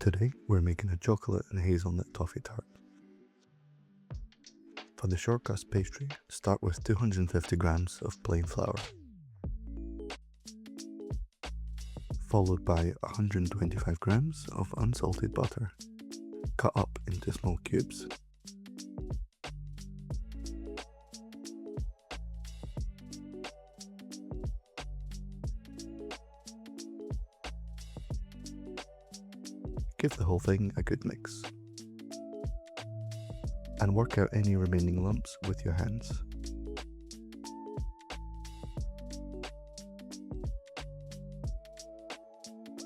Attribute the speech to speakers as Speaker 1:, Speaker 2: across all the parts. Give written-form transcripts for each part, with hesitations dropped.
Speaker 1: Today we're making a chocolate and hazelnut toffee tart. For the short crust pastry, start with 250 grams of plain flour, followed by 125 grams of unsalted butter, cut up into small cubes. Give the whole thing a good mix, and work out any remaining lumps with your hands.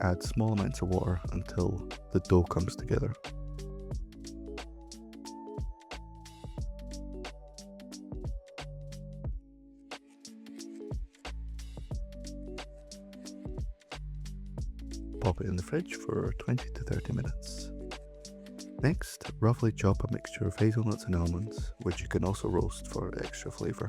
Speaker 1: Add small amounts of water until the dough comes together. Pop it in the fridge for 20 to 30 minutes. Next, roughly chop a mixture of hazelnuts and almonds, which you can also roast for extra flavour.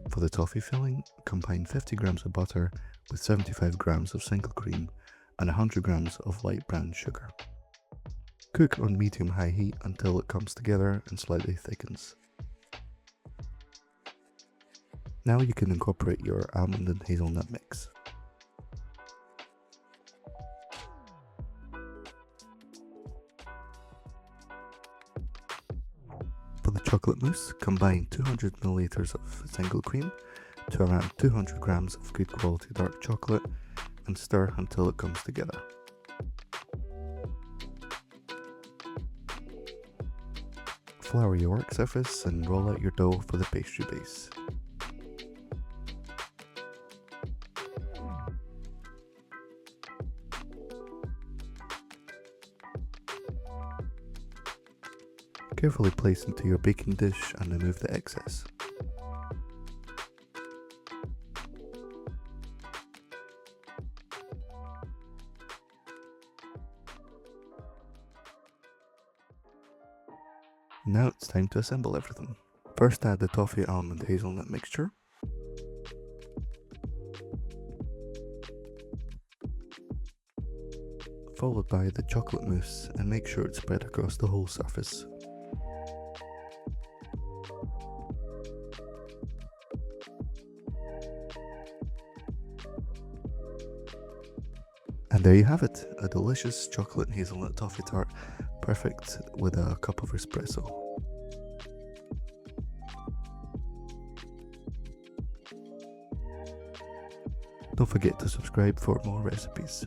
Speaker 1: For the toffee filling, combine 50 grams of butter with 75 grams of single cream and 100 grams of light brown sugar. Cook on medium-high heat until it comes together and slightly thickens. Now you can incorporate your almond and hazelnut mix. For the chocolate mousse, combine 200 milliliters of single cream to around 200 grams of good quality dark chocolate and stir until it comes together. Flour your work surface and roll out your dough for the pastry base. Carefully place into your baking dish and remove the excess. Now it's time to assemble everything. First add the toffee almond hazelnut mixture. Followed by the chocolate mousse and make sure it's spread across the whole surface. And there you have it, a delicious chocolate and hazelnut toffee tart, perfect with a cup of espresso. Don't forget to subscribe for more recipes.